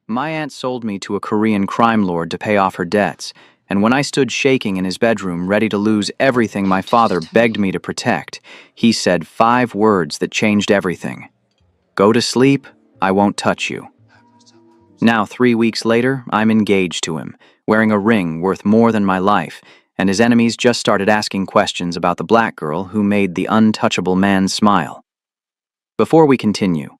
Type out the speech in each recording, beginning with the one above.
My aunt sold me to a Korean crime lord to pay off her debts, and when I stood shaking in his bedroom, ready to lose everything my father begged me to protect, he said 5 words that changed everything. Go to sleep, I won't touch you. Now, 3 weeks later, I'm engaged to him, wearing a ring worth more than my life, and his enemies just started asking questions about the black girl who made the untouchable man smile. Before we continue,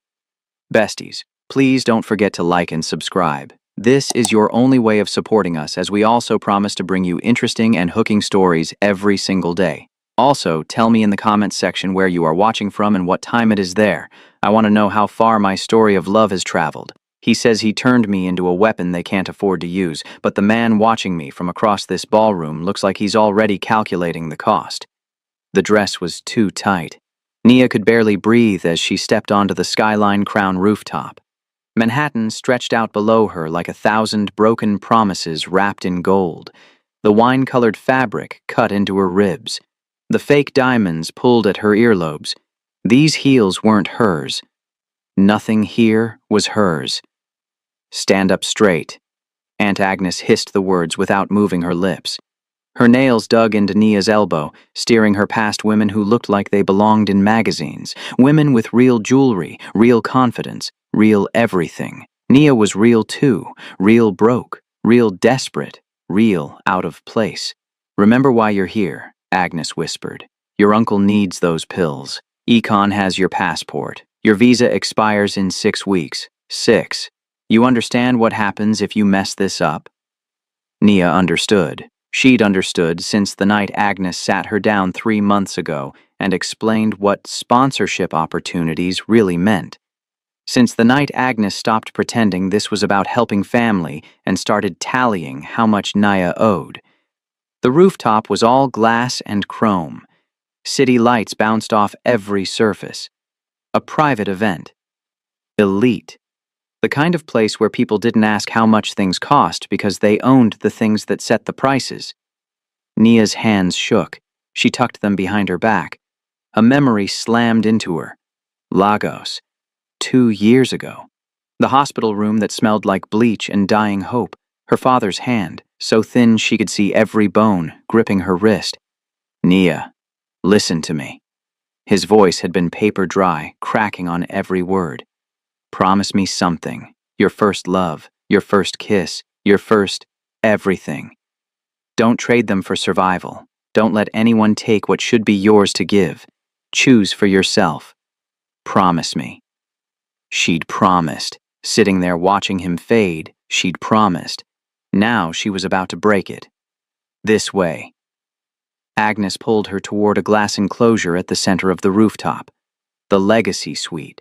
besties, please don't forget to like and subscribe. This is your only way of supporting us, as we also promise to bring you interesting and hooking stories every single day. Also, tell me in the comments section where you are watching from and what time it is there. I want to know how far my story of love has traveled. He says he turned me into a weapon they can't afford to use, but the man watching me from across this ballroom looks like he's already calculating the cost. The dress was too tight. Nia could barely breathe as she stepped onto the Skyline Crown rooftop. Manhattan stretched out below her like 1,000 broken promises wrapped in gold. The wine-colored fabric cut into her ribs. The fake diamonds pulled at her earlobes. These heels weren't hers. Nothing here was hers. Stand up straight. Aunt Agnes hissed the words without moving her lips. Her nails dug into Nia's elbow, steering her past women who looked like they belonged in magazines, women with real jewelry, real confidence, real everything. Nia was real too, real broke, real desperate, real out of place. Remember why you're here, Agnes whispered. Your uncle needs those pills. Econ has your passport. Your visa expires in 6 weeks. 6. You understand what happens if you mess this up? Nia understood. She'd understood since the night Agnes sat her down 3 months ago and explained what sponsorship opportunities really meant. Since the night Agnes stopped pretending this was about helping family and started tallying how much Nia owed. The rooftop was all glass and chrome. City lights bounced off every surface. A private event. Elite. The kind of place where people didn't ask how much things cost because they owned the things that set the prices. Nia's hands shook. She tucked them behind her back. A memory slammed into her. Lagos. 2 years ago. The hospital room that smelled like bleach and dying hope. Her father's hand, so thin she could see every bone, gripping her wrist. Nia, listen to me. His voice had been paper dry, cracking on every word. Promise me something. Your first love, your first kiss, your first everything. Don't trade them for survival. Don't let anyone take what should be yours to give. Choose for yourself. Promise me. She'd promised. Sitting there watching him fade, she'd promised. Now she was about to break it. This way. Agnes pulled her toward a glass enclosure at the center of the rooftop. The Legacy Suite.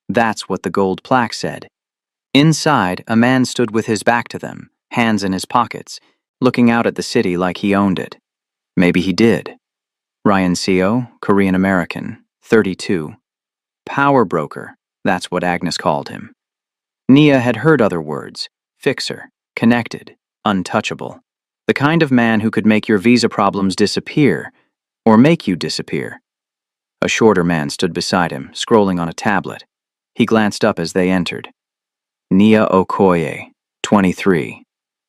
That's what the gold plaque said. Inside, a man stood with his back to them, hands in his pockets, looking out at the city like he owned it. Maybe he did. Ryan Seo, Korean American, 32. Power broker, that's what Agnes called him. Nia had heard other words. Fixer, connected, untouchable. The kind of man who could make your visa problems disappear, or make you disappear. A shorter man stood beside him, scrolling on a tablet. He glanced up as they entered. Nia Okoye, 23.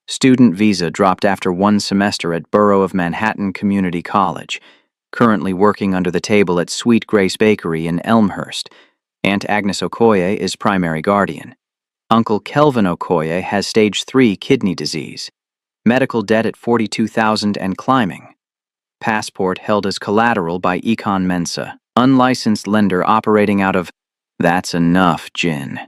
Student visa dropped after 1 semester at Borough of Manhattan Community College. Currently working under the table at Sweet Grace Bakery in Elmhurst. Aunt Agnes Okoye is primary guardian. Uncle Kelvin Okoye has stage 3 kidney disease. Medical debt at $42,000 and climbing. Passport held as collateral by Econ Mensa, unlicensed lender operating out of... That's enough, Jin.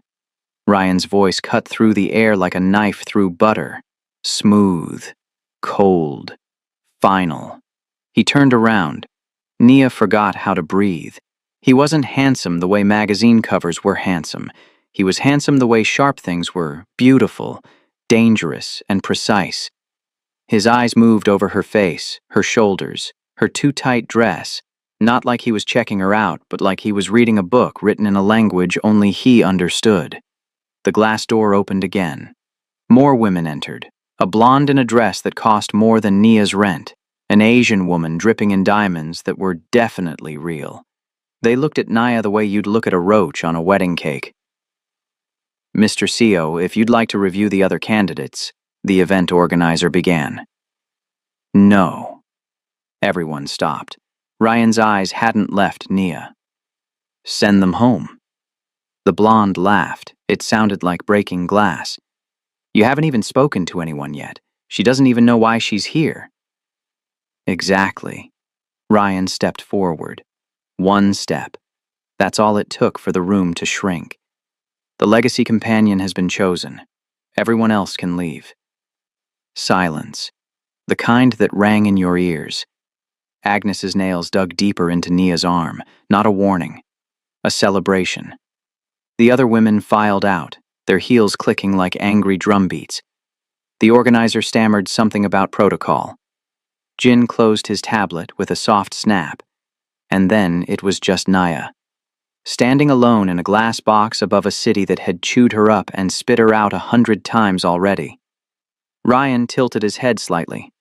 Ryan's voice cut through the air like a knife through butter. Smooth. Cold. Final. He turned around. Nia forgot how to breathe. He wasn't handsome the way magazine covers were handsome. He was handsome the way sharp things were, beautiful, dangerous, and precise. His eyes moved over her face, her shoulders, her too-tight dress, not like he was checking her out, but like he was reading a book written in a language only he understood. The glass door opened again. More women entered. A blonde in a dress that cost more than Nia's rent. An Asian woman dripping in diamonds that were definitely real. They looked at Nia the way you'd look at a roach on a wedding cake. Mr. CEO, if you'd like to review the other candidates, the event organizer began. No. Everyone stopped. Ryan's eyes hadn't left Nia. Send them home. The blonde laughed. It sounded like breaking glass. You haven't even spoken to anyone yet. She doesn't even know why she's here. Exactly. Ryan stepped forward. One step. That's all it took for the room to shrink. The legacy companion has been chosen. Everyone else can leave. Silence. The kind that rang in your ears. Agnes's nails dug deeper into Nia's arm. Not a warning. A celebration. The other women filed out, their heels clicking like angry drum beats. The organizer stammered something about protocol. Jin closed his tablet with a soft snap. And then it was just Nia. Standing alone in a glass box above a city that had chewed her up and spit her out 100 times already. Ryan tilted his head slightly.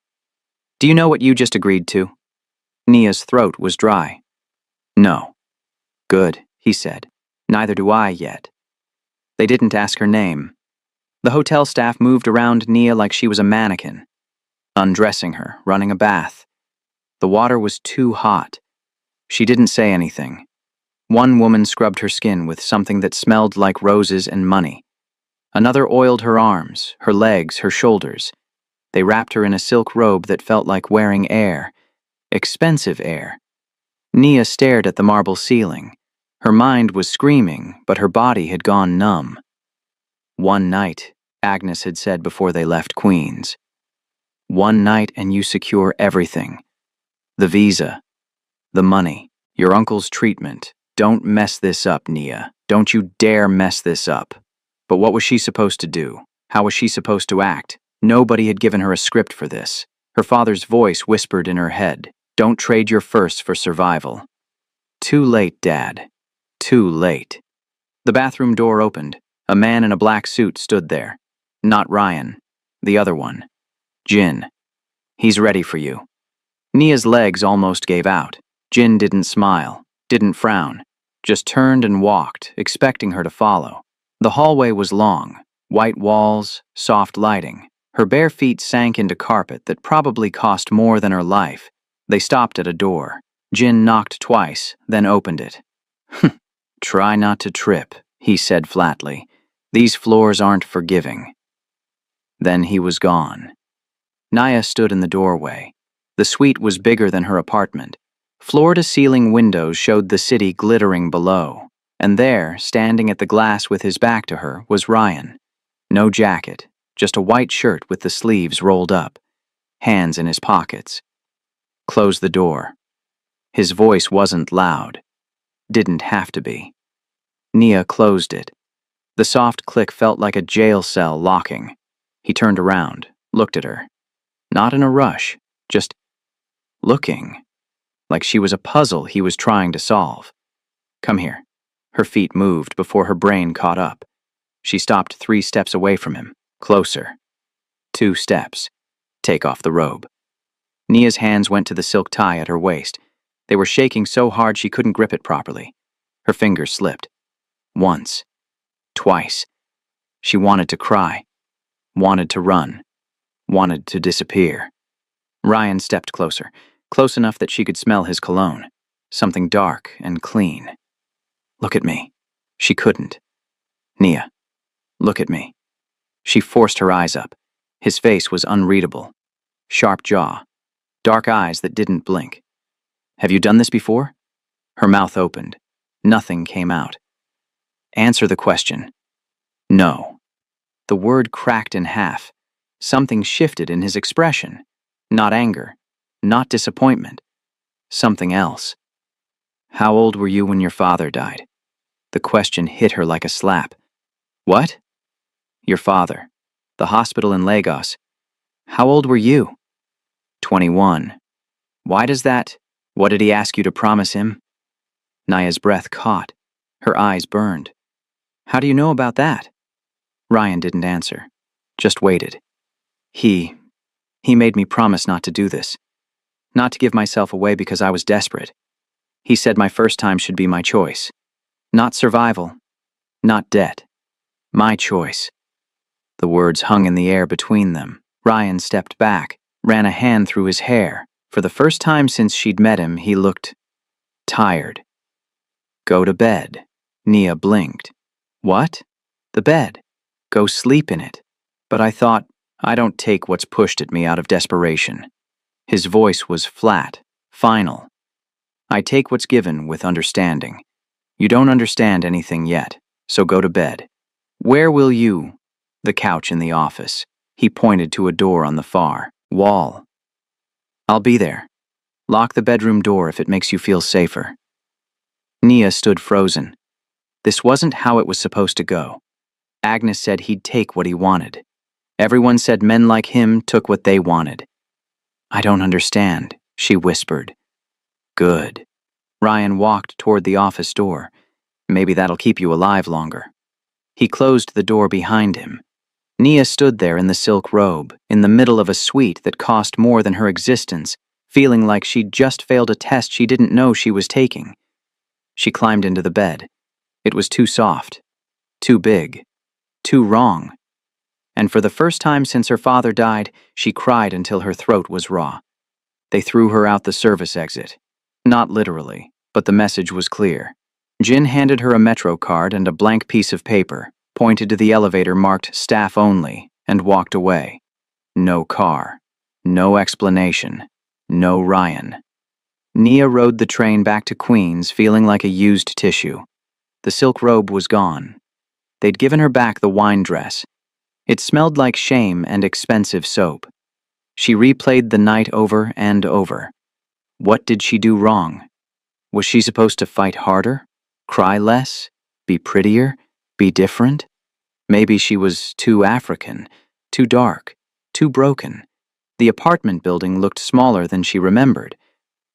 Do you know what you just agreed to? Nia's throat was dry. No. Good, he said. Neither do I yet. They didn't ask her name. The hotel staff moved around Nia like she was a mannequin, undressing her, running a bath. The water was too hot. She didn't say anything. One woman scrubbed her skin with something that smelled like roses and money. Another oiled her arms, her legs, her shoulders. They wrapped her in a silk robe that felt like wearing air. Expensive air. Nia stared at the marble ceiling. Her mind was screaming, but her body had gone numb. One night, Agnes had said before they left Queens. One night and you secure everything. The visa. The money. Your uncle's treatment. Don't mess this up, Nia. Don't you dare mess this up. But what was she supposed to do? How was she supposed to act? Nobody had given her a script for this. Her father's voice whispered in her head. Don't trade your first for survival. Too late, Dad. Too late. The bathroom door opened. A man in a black suit stood there. Not Ryan. The other one. Jin. He's ready for you. Nia's legs almost gave out. Jin didn't smile, didn't frown, just turned and walked, expecting her to follow. The hallway was long, white walls, soft lighting. Her bare feet sank into carpet that probably cost more than her life. They stopped at a door. Jin knocked twice, then opened it. Try not to trip, he said flatly. These floors aren't forgiving. Then he was gone. Nia stood in the doorway. The suite was bigger than her apartment. Floor-to-ceiling windows showed the city glittering below. And there, standing at the glass with his back to her, was Ryan. No jacket, just a white shirt with the sleeves rolled up. Hands in his pockets. Close the door. His voice wasn't loud. Didn't have to be. Nia closed it. The soft click felt like a jail cell locking. He turned around, looked at her. Not in a rush, just looking. Like she was a puzzle he was trying to solve. Come here. Her feet moved before her brain caught up. She stopped 3 steps away from him, closer. 2 steps. Take off the robe. Nia's hands went to the silk tie at her waist. They were shaking so hard she couldn't grip it properly. Her fingers slipped. Once. Twice. She wanted to cry. Wanted to run. Wanted to disappear. Ryan stepped closer, close enough that she could smell his cologne. Something dark and clean. Look at me. She couldn't. Nia, look at me. She forced her eyes up. His face was unreadable. Sharp jaw. Dark eyes that didn't blink. Have you done this before? Her mouth opened. Nothing came out. Answer the question. No. The word cracked in half. Something shifted in his expression. Not anger. Not disappointment. Something else. How old were you when your father died? The question hit her like a slap. What? Your father. The hospital in Lagos. How old were you? 21. Why does that? What did he ask you to promise him? Nia's breath caught. Her eyes burned. How do you know about that? Ryan didn't answer. Just waited. He made me promise not to do this. Not to give myself away because I was desperate. He said my first time should be my choice. Not survival. Not debt. My choice. The words hung in the air between them. Ryan stepped back, ran a hand through his hair. For the first time since she'd met him, he looked tired. Go to bed. Nia blinked. What? The bed. Go sleep in it. But I thought, I don't take what's pushed at me out of desperation. His voice was flat, final. I take what's given with understanding. You don't understand anything yet, so go to bed. Where will you? The couch in the office. He pointed to a door on the far wall. I'll be there. Lock the bedroom door if it makes you feel safer. Nia stood frozen. This wasn't how it was supposed to go. Agnes said he'd take what he wanted. Everyone said men like him took what they wanted. I don't understand, she whispered. Good. Ryan walked toward the office door. Maybe that'll keep you alive longer. He closed the door behind him. Nia stood there in the silk robe, in the middle of a suite that cost more than her existence, feeling like she'd just failed a test she didn't know she was taking. She climbed into the bed. It was too soft, too big, too wrong. And for the first time since her father died, she cried until her throat was raw. They threw her out the service exit. Not literally, but the message was clear. Jin handed her a Metro card and a blank piece of paper, pointed to the elevator marked staff only, and walked away. No car. No explanation. No Ryan. Nia rode the train back to Queens feeling like a used tissue. The silk robe was gone. They'd given her back the wine dress. It smelled like shame and expensive soap. She replayed the night over and over. What did she do wrong? Was she supposed to fight harder? Cry less? Be prettier? Be different? Maybe she was too African, too dark, too broken. The apartment building looked smaller than she remembered.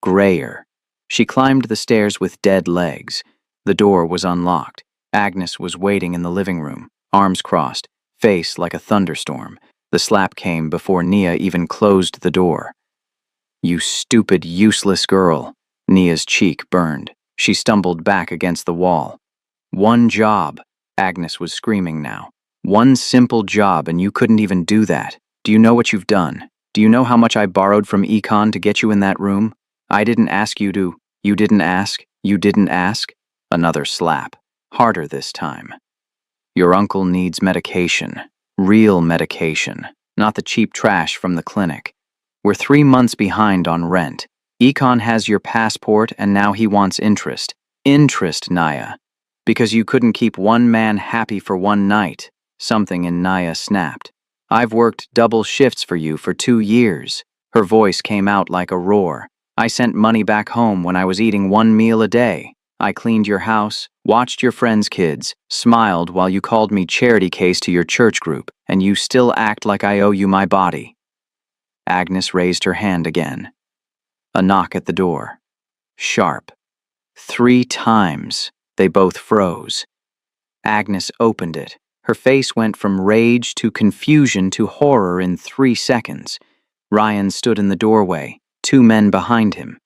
Grayer. She climbed the stairs with dead legs. The door was unlocked. Agnes was waiting in the living room, arms crossed, face like a thunderstorm. The slap came before Nia even closed the door. You stupid, useless girl. Nia's cheek burned. She stumbled back against the wall. One job. Agnes was screaming now. One simple job, and you couldn't even do that. Do you know what you've done? Do you know how much I borrowed from Econ to get you in that room? I didn't ask you to. You didn't ask. You didn't ask. Another slap. Harder this time. Your uncle needs medication. Real medication. Not the cheap trash from the clinic. We're 3 months behind on rent. Econ has your passport and now he wants interest. Interest, Nia. Because you couldn't keep one man happy for one night. Something in Nia snapped. I've worked double shifts for you for 2 years. Her voice came out like a roar. I sent money back home when I was eating 1 meal a day. I cleaned your house, watched your friends' kids, smiled while you called me charity case to your church group, and you still act like I owe you my body. Agnes raised her hand again. A knock at the door. Sharp. 3 times. They both froze. Agnes opened it. Her face went from rage to confusion to horror in 3 seconds. Ryan stood in the doorway, 2 men behind him.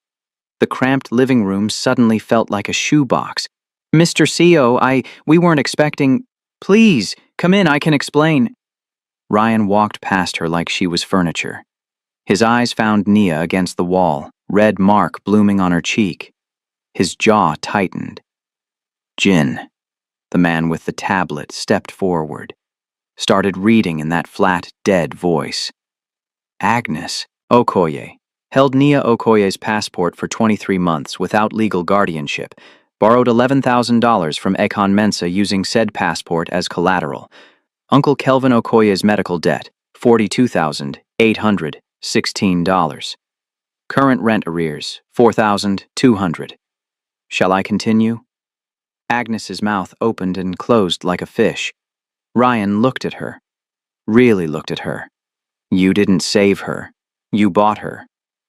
The cramped living room suddenly felt like a shoebox. Mr. CO, we weren't expecting... Please, come in, I can explain. Ryan walked past her like she was furniture. His eyes found Nia against the wall, red mark blooming on her cheek. His jaw tightened. Jin, the man with the tablet, stepped forward, started reading in that flat, dead voice. Agnes Okoye held Nia Okoye's passport for 23 months without legal guardianship, borrowed $11,000 from Ekon Mensa using said passport as collateral. Uncle Kelvin Okoye's medical debt, $42,816. Current rent arrears, $4,200. Shall I continue? Agnes's mouth opened and closed like a fish. Ryan looked at her. Really looked at her. You didn't save her. You bought her.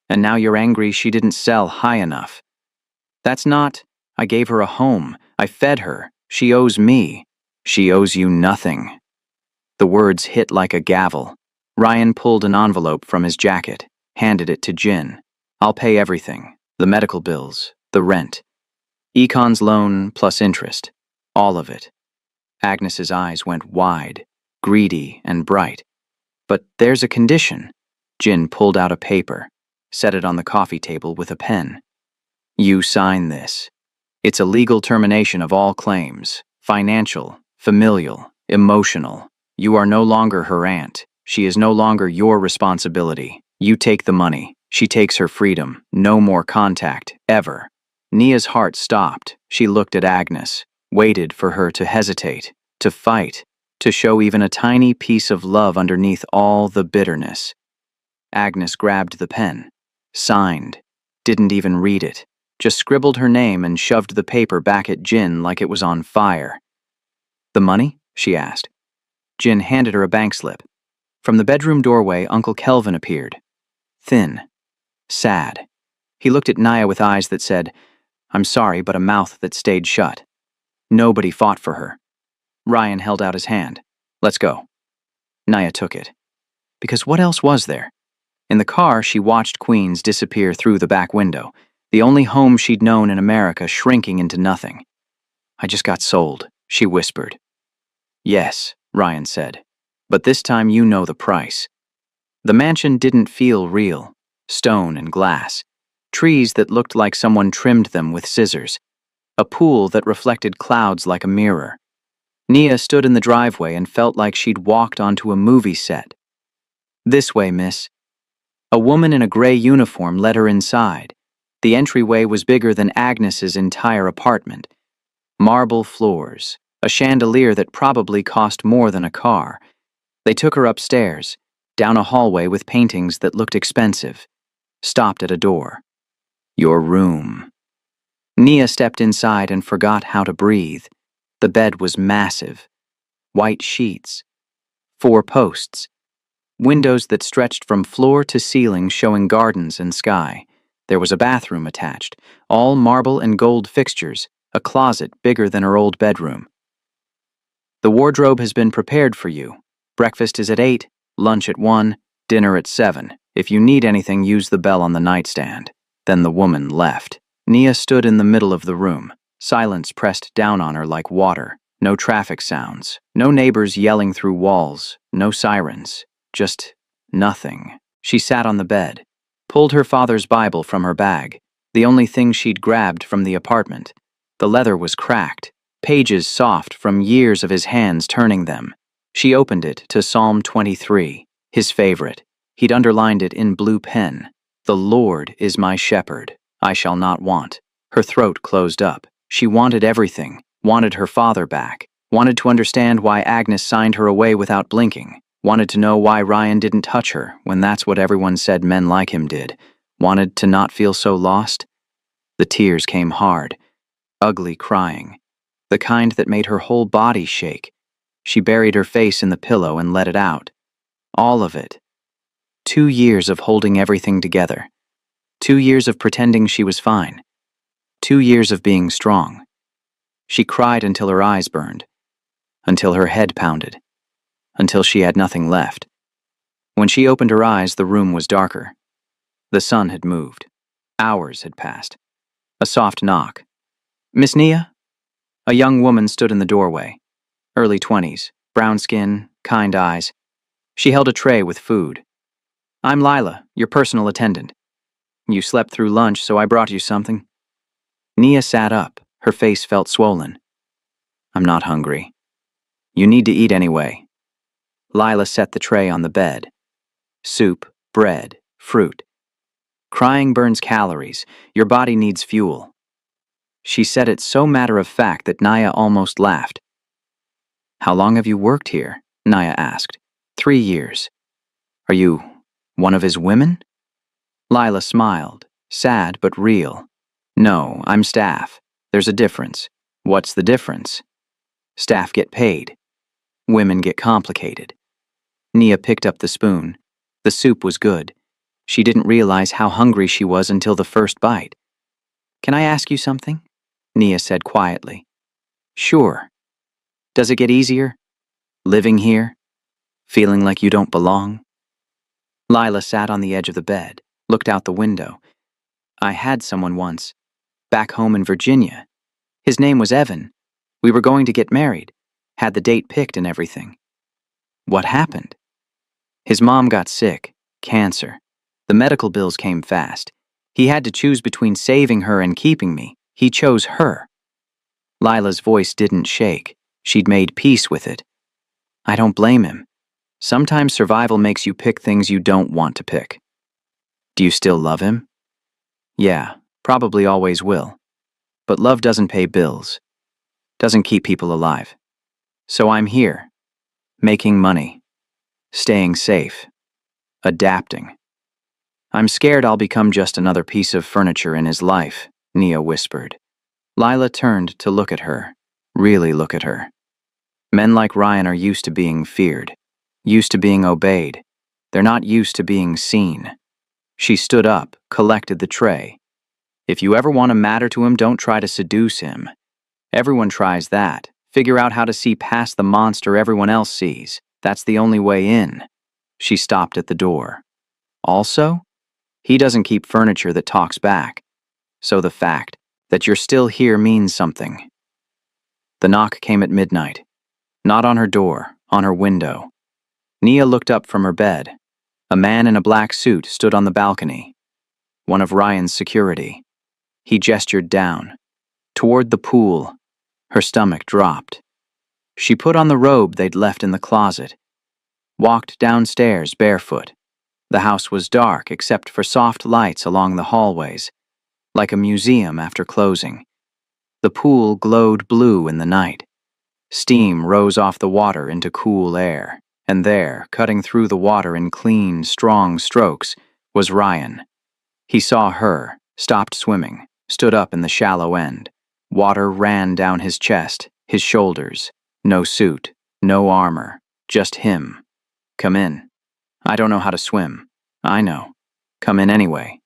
And now you're angry she didn't sell high enough. That's not... I gave her a home. I fed her. She owes me. She owes you nothing. The words hit like a gavel. Ryan pulled an envelope from his jacket, handed it to Jin. I'll pay everything. The medical bills, the rent. Econ's loan plus interest. All of it. Agnes's eyes went wide, greedy and bright. But there's a condition. Jin pulled out a paper, set it on the coffee table with a pen. You sign this. It's a legal termination of all claims, financial, familial, emotional. You are no longer her aunt. She is no longer your responsibility. You take the money. She takes her freedom. No more contact, ever. Nia's heart stopped. She looked at Agnes, waited for her to hesitate, to fight, to show even a tiny piece of love underneath all the bitterness. Agnes grabbed the pen, signed, didn't even read it, just scribbled her name and shoved the paper back at Jin like it was on fire. The money? She asked. Jin handed her a bank slip. From the bedroom doorway, Uncle Kelvin appeared. Thin. Sad. He looked at Nia with eyes that said, I'm sorry, but a mouth that stayed shut. Nobody fought for her. Ryan held out his hand. Let's go. Nia took it. Because what else was there? In the car, she watched Queens disappear through the back window, the only home she'd known in America shrinking into nothing. I just got sold, she whispered. Yes, Ryan said, but this time you know the price. The mansion didn't feel real. Stone and glass. Trees that looked like someone trimmed them with scissors. A pool that reflected clouds like a mirror. Nia stood in the driveway and felt like she'd walked onto a movie set. This way, miss. A woman in a gray uniform led her inside. The entryway was bigger than Agnes's entire apartment. Marble floors, a chandelier that probably cost more than a car. They took her upstairs, down a hallway with paintings that looked expensive. Stopped at a door. Your room. Nia stepped inside and forgot how to breathe. The bed was massive. White sheets. 4 posts. Windows that stretched from floor to ceiling showing gardens and sky. There was a bathroom attached, all marble and gold fixtures, a closet bigger than her old bedroom. The wardrobe has been prepared for you. Breakfast is at 8, lunch at 1, dinner at 7. If you need anything, use the bell on the nightstand. Then the woman left. Nia stood in the middle of the room. Silence pressed down on her like water. No traffic sounds. No neighbors yelling through walls. No sirens. Just nothing. She sat on the bed, pulled her father's Bible from her bag, the only thing she'd grabbed from the apartment. The leather was cracked, pages soft from years of his hands turning them. She opened it to Psalm 23, his favorite. He'd underlined it in blue pen. The Lord is my shepherd. I shall not want. Her throat closed up. She wanted everything, wanted her father back, wanted to understand why Agnes signed her away without blinking, wanted to know why Ryan didn't touch her when that's what everyone said men like him did, wanted to not feel so lost. The tears came hard, ugly crying, the kind that made her whole body shake. She buried her face in the pillow and let it out. All of it. 2 years of holding everything together. 2 years of pretending she was fine. 2 years of being strong. She cried until her eyes burned, until her head pounded, until she had nothing left. When she opened her eyes, the room was darker. The sun had moved. Hours had passed. A soft knock. Miss Nia? A young woman stood in the doorway. Early 20s, brown skin, kind eyes. She held a tray with food. I'm Lila, your personal attendant. You slept through lunch, so I brought you something. Nia sat up. Her face felt swollen. I'm not hungry. You need to eat anyway. Lila set the tray on the bed. Soup, bread, fruit. Crying burns calories. Your body needs fuel. She said it so matter-of-fact that Nia almost laughed. How long have you worked here? Nia asked. 3 years. Are you one of his women? Lila smiled, sad but real. No, I'm staff. There's a difference. What's the difference? Staff get paid. Women get complicated. Nia picked up the spoon. The soup was good. She didn't realize how hungry she was until the first bite. Can I ask you something? Nia said quietly. Sure. Does it get easier? Living here? Feeling like you don't belong? Lila sat on the edge of the bed, looked out the window. I had someone once, back home in Virginia. His name was Evan. We were going to get married. had the date picked and everything. What happened? His mom got sick, cancer. The medical bills came fast. He had to choose between saving her and keeping me. He chose her. Lila's voice didn't shake. She'd made peace with it. I don't blame him. Sometimes survival makes you pick things you don't want to pick. Do you still love him? Yeah, probably always will. But love doesn't pay bills. Doesn't keep people alive. So I'm here. Making money. Staying safe. Adapting. I'm scared I'll become just another piece of furniture in his life, Nia whispered. Lila turned to look at her. Really look at her. Men like Ryan are used to being feared. Used to being obeyed. They're not used to being seen. She stood up, collected the tray. If you ever want to matter to him, don't try to seduce him. Everyone tries that. Figure out how to see past the monster everyone else sees. That's the only way in. She stopped at the door. Also, he doesn't keep furniture that talks back. So the fact that you're still here means something. The knock came at midnight. Not on her door, on her window. Nia looked up from her bed. A man in a black suit stood on the balcony. One of Ryan's security. He gestured down. Toward the pool. Her stomach dropped. She put on the robe they'd left in the closet. Walked downstairs barefoot. The house was dark except for soft lights along the hallways, like a museum after closing. The pool glowed blue in the night. Steam rose off the water into cool air, and there, cutting through the water in clean, strong strokes, was Ryan. He saw her, stopped swimming, stood up in the shallow end. Water ran down his chest, his shoulders. No suit, no armor, just him. Come in. I don't know how to swim. I know. Come in anyway.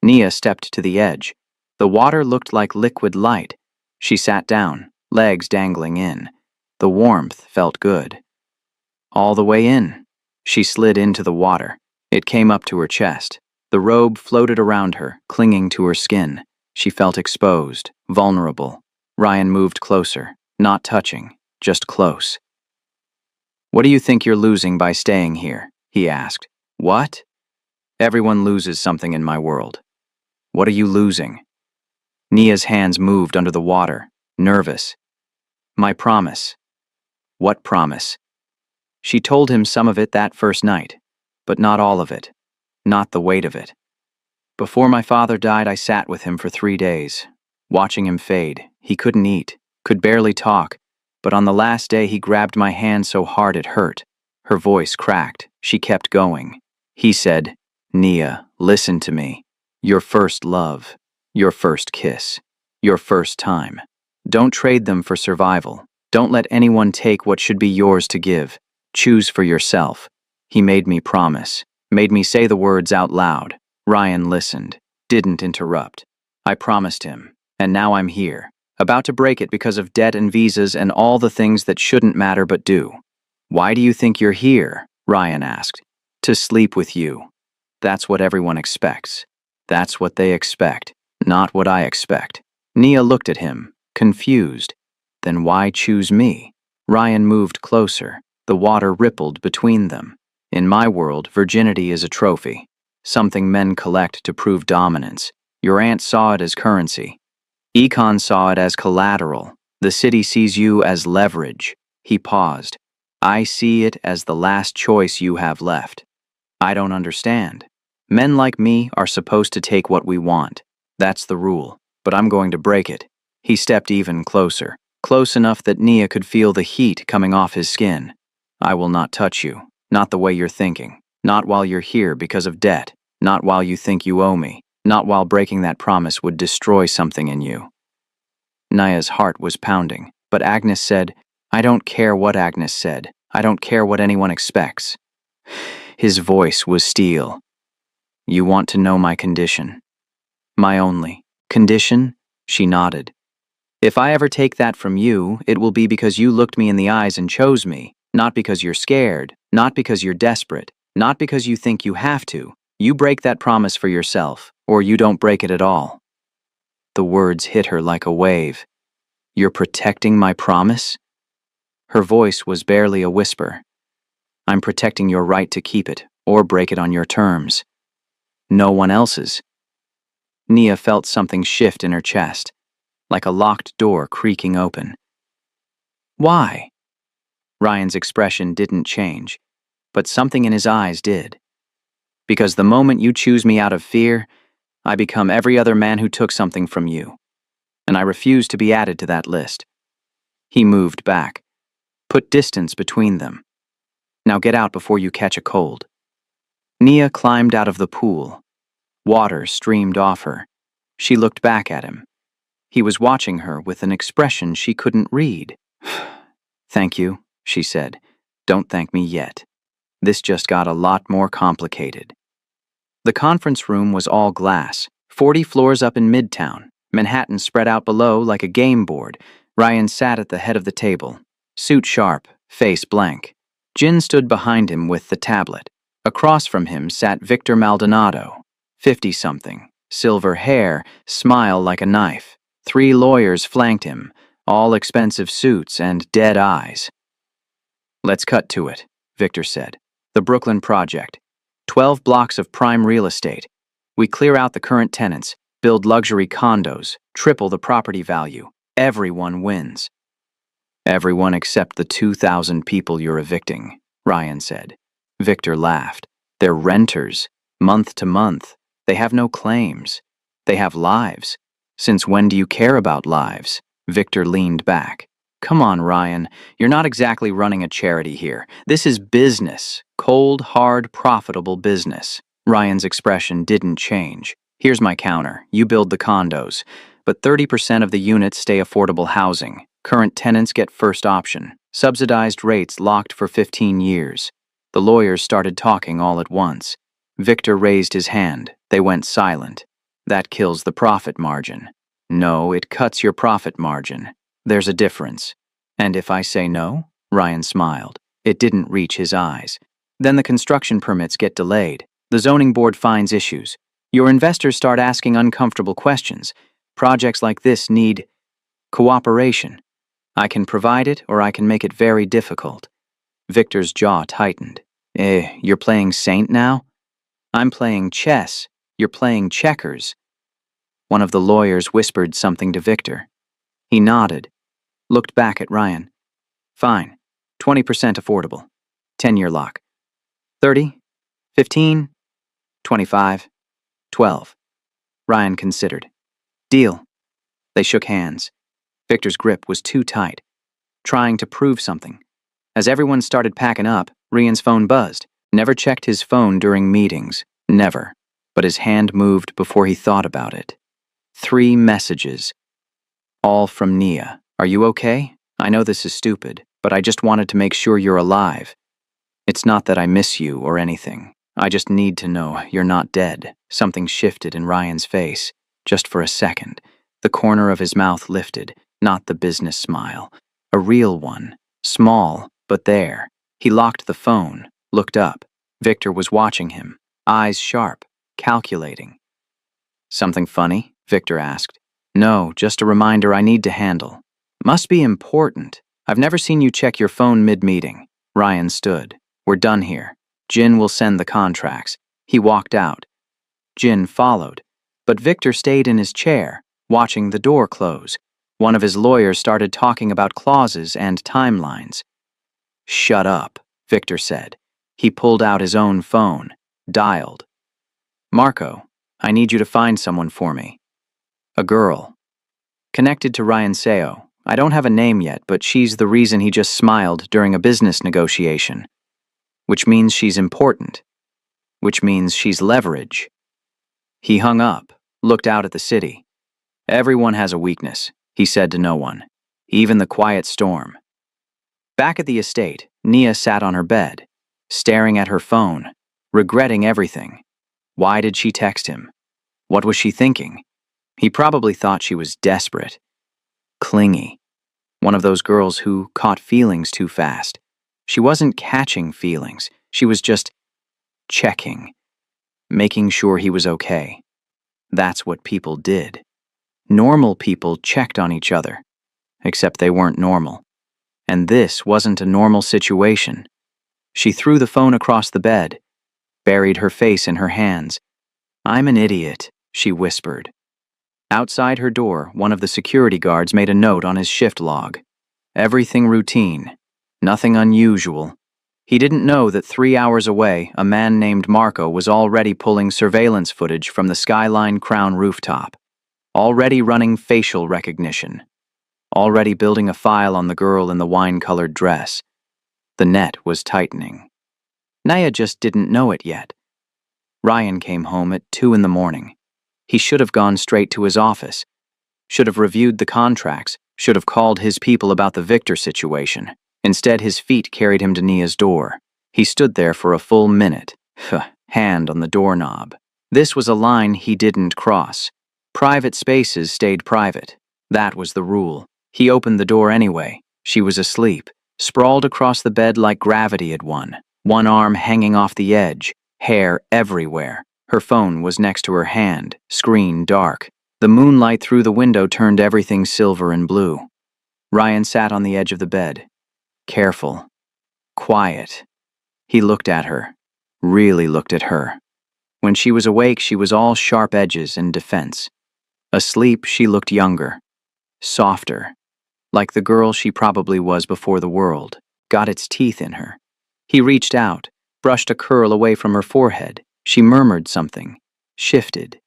Nia stepped to the edge. The water looked like liquid light. She sat down, legs dangling in. The warmth felt good. All the way in. She slid into the water. It came up to her chest. The robe floated around her, clinging to her skin. She felt exposed, vulnerable. Ryan moved closer, not touching, just close. What do you think you're losing by staying here? He asked. What? Everyone loses something in my world. What are you losing? Nia's hands moved under the water, nervous. My promise. What promise? She told him some of it that first night, but not all of it, not the weight of it. Before my father died, I sat with him for 3 days, watching him fade. He couldn't eat, could barely talk, but on the last day he grabbed my hand so hard it hurt. Her voice cracked. She kept going. He said, Nia, listen to me. Your first love, your first kiss, your first time. Don't trade them for survival. Don't let anyone take what should be yours to give. Choose for yourself. He made me promise, made me say the words out loud. Ryan listened, didn't interrupt. I promised him, and now I'm here, about to break it because of debt and visas and all the things that shouldn't matter but do. Why do you think you're here? Ryan asked. To sleep with you. That's what everyone expects. That's what they expect, not what I expect. Nia looked at him, confused. Then why choose me? Ryan moved closer. The water rippled between them. In my world, virginity is a trophy, something men collect to prove dominance. Your aunt saw it as currency. Econ saw it as collateral. The city sees you as leverage. He paused. I see it as the last choice you have left. I don't understand. Men like me are supposed to take what we want. That's the rule, but I'm going to break it. He stepped even closer, close enough that Nia could feel the heat coming off his skin. I will not touch you, not the way you're thinking, not while you're here because of debt, not while you think you owe me, not while breaking that promise would destroy something in you. Nia's heart was pounding, but Agnes said, I don't care what Agnes said. I don't care what anyone expects. His voice was steel. You want to know my condition? My only condition? She nodded. If I ever take that from you, it will be because you looked me in the eyes and chose me, not because you're scared, not because you're desperate, not because you think you have to. You break that promise for yourself, or you don't break it at all. The words hit her like a wave. You're protecting my promise? Her voice was barely a whisper. I'm protecting your right to keep it, or break it on your terms. No one else's. Nia felt something shift in her chest, like a locked door creaking open. Why? Ryan's expression didn't change, but something in his eyes did. Because the moment you choose me out of fear, I become every other man who took something from you, and I refuse to be added to that list. He moved back, put distance between them. Now get out before you catch a cold. Nia climbed out of the pool. Water streamed off her. She looked back at him. He was watching her with an expression she couldn't read. Thank you, she said. Don't thank me yet. This just got a lot more complicated. The conference room was all glass, 40 floors up in Midtown, Manhattan spread out below like a game board. Ryan sat at the head of the table, suit sharp, face blank. Jin stood behind him with the tablet. Across from him sat Victor Maldonado, 50-something, silver hair, smile like a knife. 3 lawyers flanked him, all expensive suits and dead eyes. Let's cut to it, Victor said. The Brooklyn Project. 12 blocks of prime real estate. We clear out the current tenants, build luxury condos, triple the property value. Everyone wins. Everyone except the 2,000 people you're evicting, Ryan said. Victor laughed. They're renters, month to month. They have no claims. They have lives. Since when do you care about lives? Victor leaned back. Come on, Ryan. You're not exactly running a charity here. This is business. Cold, hard, profitable business. Ryan's expression didn't change. Here's my counter. You build the condos, but 30% of the units stay affordable housing. Current tenants get first option. Subsidized rates locked for 15 years. The lawyers started talking all at once. Victor raised his hand. They went silent. That kills the profit margin. No, it cuts your profit margin. There's a difference. And if I say no? Ryan smiled. It didn't reach his eyes. Then the construction permits get delayed. The zoning board finds issues. Your investors start asking uncomfortable questions. Projects like this need cooperation. I can provide it, or I can make it very difficult. Victor's jaw tightened. You're playing saint now? I'm playing chess. You're playing checkers. One of the lawyers whispered something to Victor. He nodded, looked back at Ryan. Fine. 20% affordable. 10-year lock. 30? 15? 25? 12. Ryan considered. Deal. They shook hands. Victor's grip was too tight, trying to prove something. As everyone started packing up, Ryan's phone buzzed. Never checked his phone during meetings. Never. But his hand moved before he thought about it. 3 messages. All from Nia. Are you okay? I know this is stupid, but I just wanted to make sure you're alive. It's not that I miss you or anything. I just need to know you're not dead. Something shifted in Ryan's face. Just for a second. The corner of his mouth lifted, not the business smile. A real one. Small, but there. He locked the phone, looked up. Victor was watching him, eyes sharp, calculating. Something funny? Victor asked. No, just a reminder I need to handle. Must be important. I've never seen you check your phone mid-meeting. Ryan stood. We're done here. Jin will send the contracts. He walked out. Jin followed, but Victor stayed in his chair, watching the door close. One of his lawyers started talking about clauses and timelines. Shut up, Victor said. He pulled out his own phone, dialed. Marco, I need you to find someone for me. A girl. Connected to Ryan Seo. I don't have a name yet, but she's the reason he just smiled during a business negotiation. Which means she's important. Which means she's leverage. He hung up, looked out at the city. Everyone has a weakness, he said to no one. Even the quiet storm. Back at the estate, Nia sat on her bed, staring at her phone, regretting everything. Why did she text him? What was she thinking? He probably thought she was desperate. Clingy. One of those girls who caught feelings too fast. She wasn't catching feelings. She was just checking. Making sure he was okay. That's what people did. Normal people checked on each other. Except they weren't normal. And this wasn't a normal situation. She threw the phone across the bed, buried her face in her hands. "I'm an idiot," she whispered. Outside her door, one of the security guards made a note on his shift log. Everything routine, nothing unusual. He didn't know that 3 hours away, a man named Marco was already pulling surveillance footage from the Skyline Crown rooftop, already running facial recognition, already building a file on the girl in the wine-colored dress. The net was tightening. Naya just didn't know it yet. Ryan came home at 2 in the morning. He should have gone straight to his office, should have reviewed the contracts, should have called his people about the Victor situation. Instead, his feet carried him to Nia's door. He stood there for a full minute, hand on the doorknob. This was a line he didn't cross. Private spaces stayed private. That was the rule. He opened the door anyway. She was asleep, sprawled across the bed like gravity had won, one arm hanging off the edge, hair everywhere. Her phone was next to her hand, screen dark. The moonlight through the window turned everything silver and blue. Ryan sat on the edge of the bed. Careful. Quiet. He looked at her. Really looked at her. When she was awake, she was all sharp edges and defense. Asleep, she looked younger. Softer. Like the girl she probably was before the world got its teeth in her. He reached out, brushed a curl away from her forehead. She murmured something. Shifted.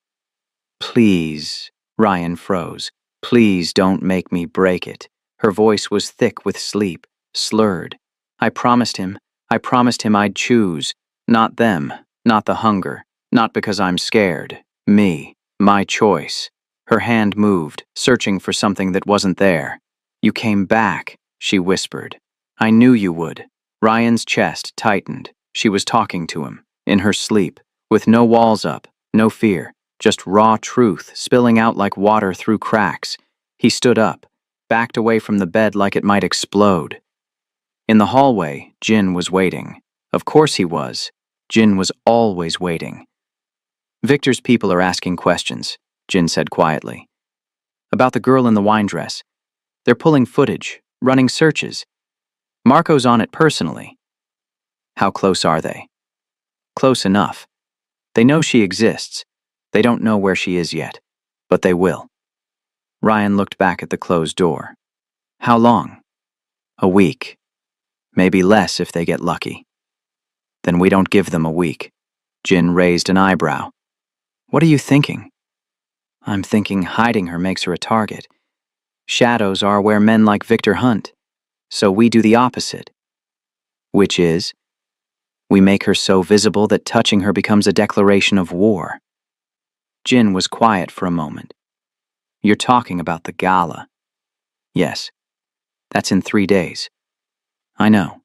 "Please," Ryan froze. "Please don't make me break it." Her voice was thick with sleep, slurred. I promised him I'd choose. Not them, not the hunger, not because I'm scared. Me, my choice." Her hand moved, searching for something that wasn't there. "You came back," she whispered. "I knew you would." Ryan's chest tightened. She was talking to him, in her sleep, with no walls up, no fear. Just raw truth spilling out like water through cracks. He stood up, backed away from the bed like it might explode. In the hallway, Jin was waiting. Of course he was. Jin was always waiting. "Victor's people are asking questions," Jin said quietly. "About the girl in the wine dress. They're pulling footage, running searches. Marco's on it personally." "How close are they?" "Close enough. They know she exists. They don't know where she is yet, but they will." Ryan looked back at the closed door. "How long?" "A week. Maybe less if they get lucky." "Then we don't give them a week." Jin raised an eyebrow. "What are you thinking?" "I'm thinking hiding her makes her a target. Shadows are where men like Victor hunt. So we do the opposite." "Which is?" "We make her so visible that touching her becomes a declaration of war." Jin was quiet for a moment. "You're talking about the gala." "Yes. That's in 3 days." "I know.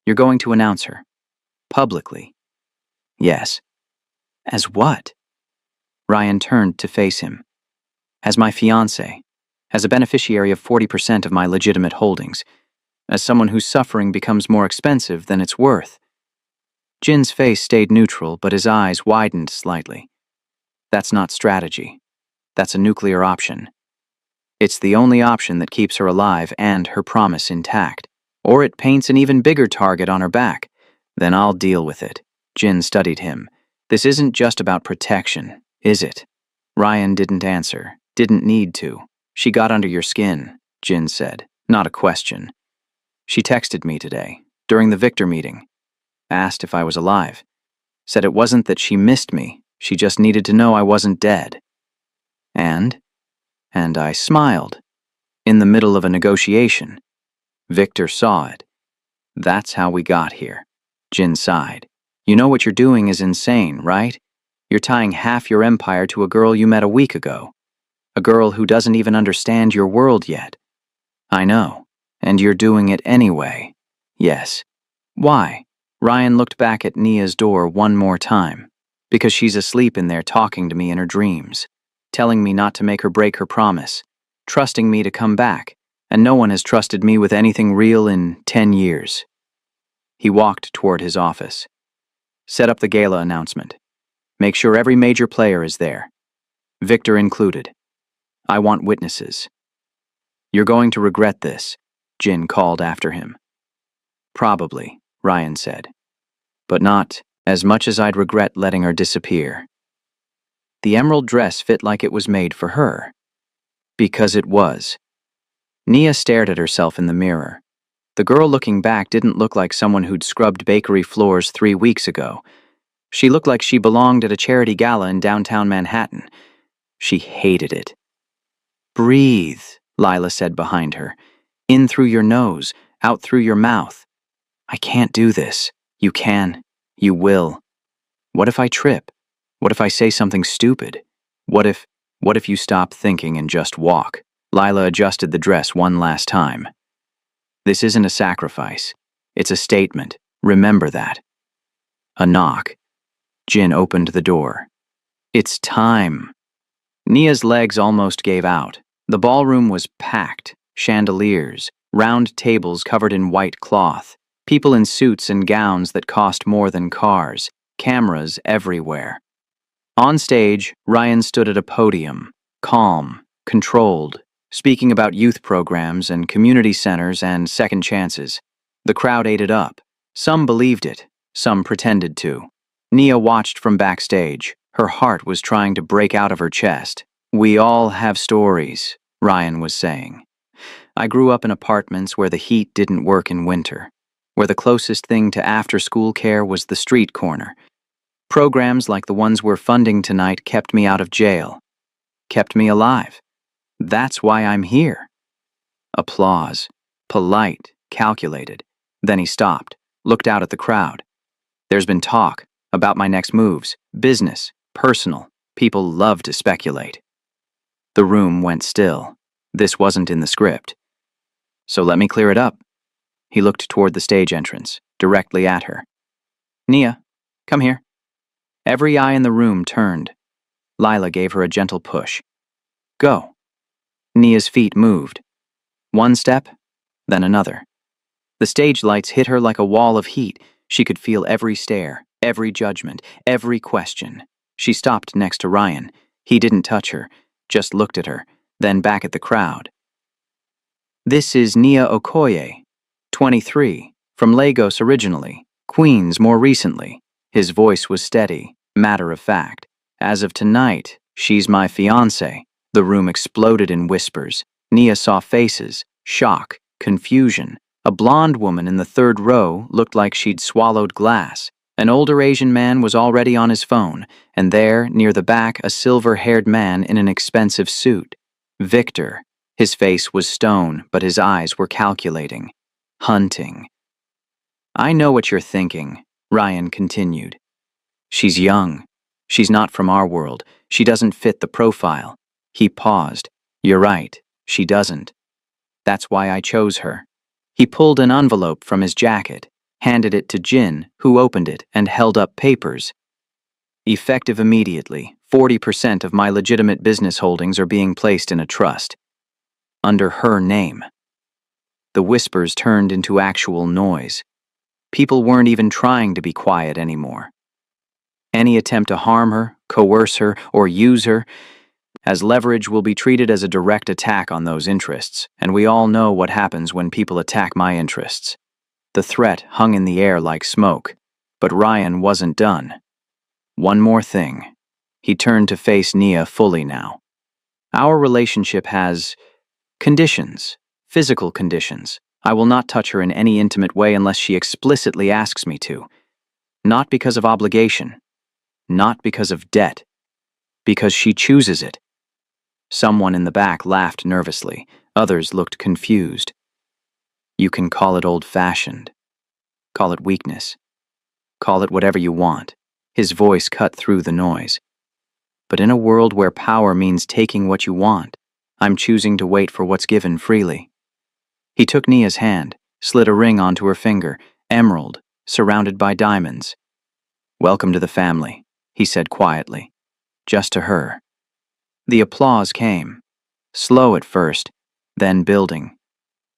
You're going to announce her. Publicly." "Yes." "As what?" Ryan turned to face him. "As my fiancé. As a beneficiary of 40% of my legitimate holdings. As someone whose suffering becomes more expensive than it's worth." Jin's face stayed neutral, but his eyes widened slightly. "That's not strategy. That's a nuclear option. It's the only option that keeps her alive and her promise intact. Or it paints an even bigger target on her back. Then I'll deal with it." Jin studied him. "This isn't just about protection, is it?" Ryan didn't answer, didn't need to. "She got under your skin," Jin said, "not a question. She texted me today, during the Victor meeting. Asked if I was alive. Said it wasn't that she missed me, she just needed to know I wasn't dead. And I smiled. In the middle of a negotiation. Victor saw it. That's how we got here." Jin sighed. "You know what you're doing is insane, right? You're tying half your empire to a girl you met a week ago. A girl who doesn't even understand your world yet." "I know. And you're doing it anyway." "Yes." "Why?" Ryan looked back at Nia's door one more time. "Because she's asleep in there talking to me in her dreams. Telling me not to make her break her promise. Trusting me to come back. And no one has trusted me with anything real in 10 years. He walked toward his office. "Set up the gala announcement. Make sure every major player is there. Victor included. I want witnesses. You're going to regret this." Jin called after him. Probably, Ryan said. But not as much as I'd regret letting her disappear. The emerald dress fit like it was made for her. Because it was. Nia stared at herself in the mirror. The girl looking back didn't look like someone who'd scrubbed bakery floors 3 weeks ago. She looked like she belonged at a charity gala in downtown Manhattan. She hated it. Breathe, Lila said behind her. In through your nose, out through your mouth. I can't do this. You can. You will. What if I trip? What if I say something stupid? What if you stop thinking and just walk? Lila adjusted the dress one last time. This isn't a sacrifice. It's a statement. Remember that. A knock. Jin opened the door. It's time. Nia's legs almost gave out. The ballroom was packed. Chandeliers, round tables covered in white cloth, people in suits and gowns that cost more than cars, cameras everywhere. On stage, Ryan stood at a podium, calm, controlled, speaking about youth programs and community centers and second chances. The crowd ate it up. Some believed it, some pretended to. Nia watched from backstage. Her heart was trying to break out of her chest. We all have stories, Ryan was saying. I grew up in apartments where the heat didn't work in winter, where the closest thing to after-school care was the street corner. Programs like the ones we're funding tonight kept me out of jail, kept me alive. That's why I'm here. Applause. Polite, calculated. Then he stopped, looked out at the crowd. There's been talk about my next moves, business, personal. People love to speculate. The room went still. This wasn't in the script. So let me clear it up. He looked toward the stage entrance, directly at her. Nia, come here. Every eye in the room turned. Lila gave her a gentle push. Go. Nia's feet moved. One step, then another. The stage lights hit her like a wall of heat. She could feel every stare, every judgment, every question. She stopped next to Ryan. He didn't touch her, just looked at her, then back at the crowd. This is Nia Okoye, 23, from Lagos originally, Queens more recently. His voice was steady, matter of fact. As of tonight, she's my fiancé. The room exploded in whispers. Nia saw faces, shock, confusion. A blonde woman in the third row looked like she'd swallowed glass. An older Asian man was already on his phone, and there, near the back, a silver-haired man in an expensive suit. Victor. His face was stone, but his eyes were calculating. Hunting. I know what you're thinking, Ryan continued. She's young. She's not from our world. She doesn't fit the profile. He paused. You're right. She doesn't. That's why I chose her. He pulled an envelope from his jacket, handed it to Jin, who opened it and held up papers. Effective immediately, 40% of my legitimate business holdings are being placed in a trust. Under her name. The whispers turned into actual noise. People weren't even trying to be quiet anymore. Any attempt to harm her, coerce her, or use her as leverage will be treated as a direct attack on those interests, and we all know what happens when people attack my interests. The threat hung in the air like smoke, but Ryan wasn't done. One more thing. He turned to face Nia fully now. Our relationship has conditions, physical conditions. I will not touch her in any intimate way unless she explicitly asks me to. Not because of obligation. Not because of debt. Because she chooses it. Someone in the back laughed nervously. Others looked confused. You can call it old-fashioned. Call it weakness. Call it whatever you want. His voice cut through the noise. But in a world where power means taking what you want, I'm choosing to wait for what's given freely. He took Nia's hand, slid a ring onto her finger, emerald, surrounded by diamonds. Welcome to the family, he said quietly. Just to her. The applause came. Slow at first, then building.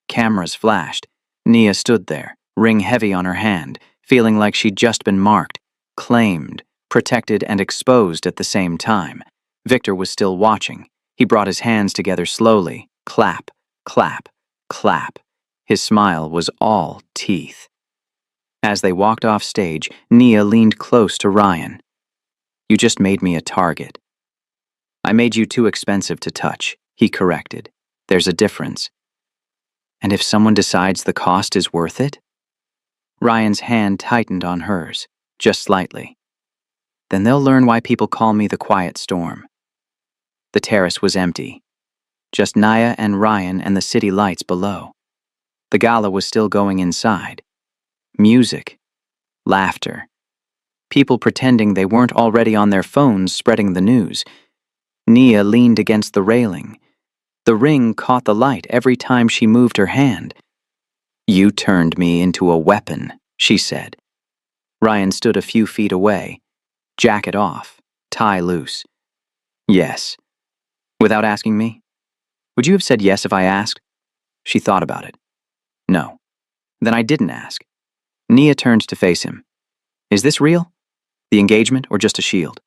Cameras flashed. Nia stood there, ring heavy on her hand, feeling like she'd just been marked, claimed, protected, and exposed at the same time. Victor was still watching. He brought his hands together slowly. Clap, clap, clap. His smile was all teeth. As they walked off stage, Nia leaned close to Ryan. "You just made me a target." "I made you too expensive to touch," he corrected. "There's a difference." "And if someone decides the cost is worth it?" Ryan's hand tightened on hers, just slightly. "Then they'll learn why people call me the Quiet Storm." The terrace was empty. Just Nia and Ryan and the city lights below. The gala was still going inside. Music. Laughter. People pretending they weren't already on their phones spreading the news. Nia leaned against the railing. The ring caught the light every time she moved her hand. "You turned me into a weapon," she said. Ryan stood a few feet away. Jacket off, tie loose. "Yes." "Without asking me?" "Would you have said yes if I asked?" She thought about it. "No." "Then I didn't ask." Nia turned to face him. "Is this real? The engagement or just a shield?"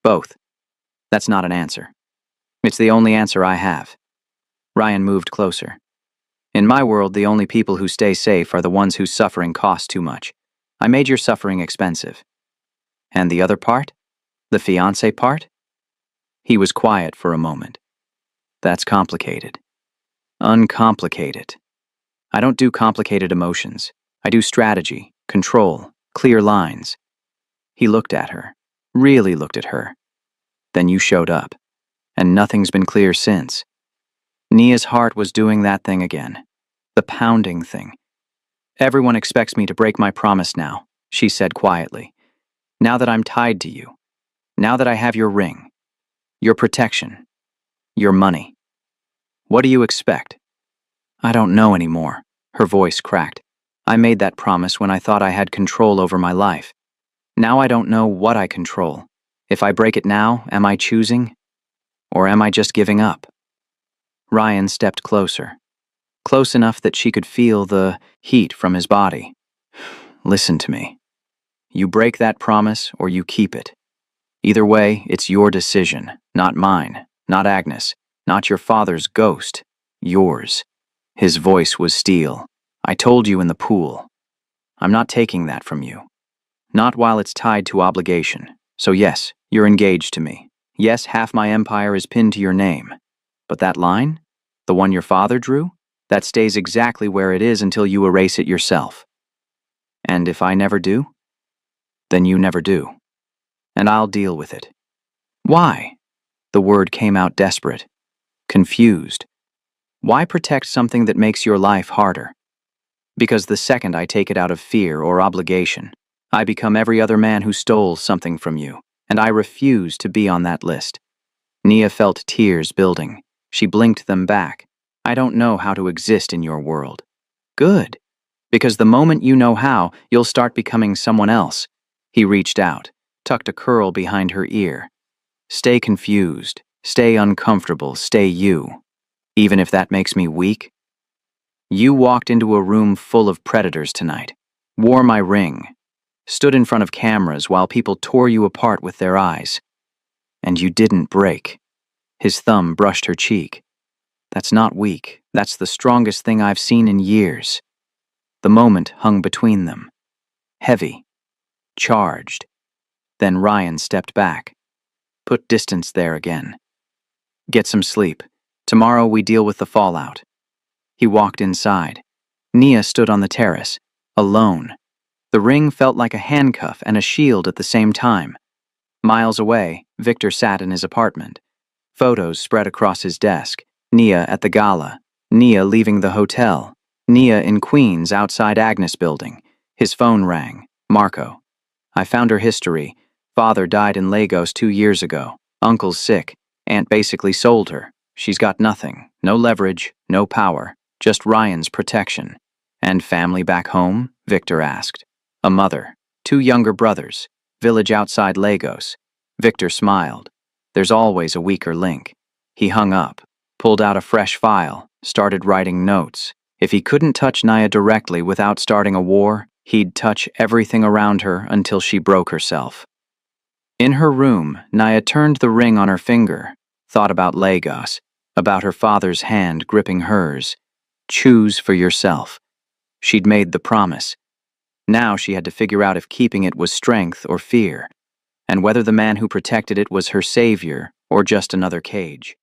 "Both." "That's not an answer." "It's the only answer I have." Ryan moved closer. "In my world, the only people who stay safe are the ones whose suffering costs too much. I made your suffering expensive." "And the other part? The fiancé part?" He was quiet for a moment. "That's complicated." "Uncomplicated. I don't do complicated emotions. I do strategy, control, clear lines." He looked at her, really looked at her. "Then you showed up, and nothing's been clear since." Nia's heart was doing that thing again. The pounding thing. "Everyone expects me to break my promise now," she said quietly. "Now that I'm tied to you. Now that I have your ring. Your protection. Your money. What do you expect?" "I don't know anymore," her voice cracked. "I made that promise when I thought I had control over my life. Now I don't know what I control. If I break it now, am I choosing? Or am I just giving up?" Ryan stepped closer. Close enough that she could feel the heat from his body. "Listen to me. You break that promise or you keep it. Either way, it's your decision, not mine, not Agnes, not your father's ghost, yours." His voice was steel. "I told you in the pool. I'm not taking that from you. Not while it's tied to obligation. So yes, you're engaged to me. Yes, half my empire is pinned to your name. But that line? The one your father drew? That stays exactly where it is until you erase it yourself. And if I never do? Then you never do. And I'll deal with it." "Why?" The word came out desperate. Confused. "Why protect something that makes your life harder?" "Because the second I take it out of fear or obligation, I become every other man who stole something from you, and I refuse to be on that list." Nia felt tears building. She blinked them back. "I don't know how to exist in your world." "Good. Because the moment you know how, you'll start becoming someone else." He reached out, tucked a curl behind her ear. "Stay confused. Stay uncomfortable. Stay you. Even if that makes me weak." "You walked into a room full of predators tonight. Wore my ring. Stood in front of cameras while people tore you apart with their eyes. And you didn't break." His thumb brushed her cheek. "That's not weak. That's the strongest thing I've seen in years." The moment hung between them. Heavy. Charged. Then Ryan stepped back. Put distance there again. "Get some sleep. Tomorrow we deal with the fallout." He walked inside. Nia stood on the terrace, alone. The ring felt like a handcuff and a shield at the same time. Miles away, Victor sat in his apartment. Photos spread across his desk. Nia at the gala. Nia leaving the hotel. Nia in Queens outside Agnes building. His phone rang. "Marco. I found her history. Father died in Lagos 2 years ago. Uncle's sick. Aunt basically sold her. She's got nothing. No leverage, no power. Just Ryan's protection." "And family back home?" Victor asked. "A mother. 2 younger brothers. Village outside Lagos." Victor smiled. "There's always a weaker link." He hung up, pulled out a fresh file, started writing notes. If he couldn't touch Nia directly without starting a war, he'd touch everything around her until she broke herself. In her room, Nia turned the ring on her finger, thought about Lagos, about her father's hand gripping hers. Choose for yourself. She'd made the promise. Now she had to figure out if keeping it was strength or fear, and whether the man who protected it was her savior or just another cage.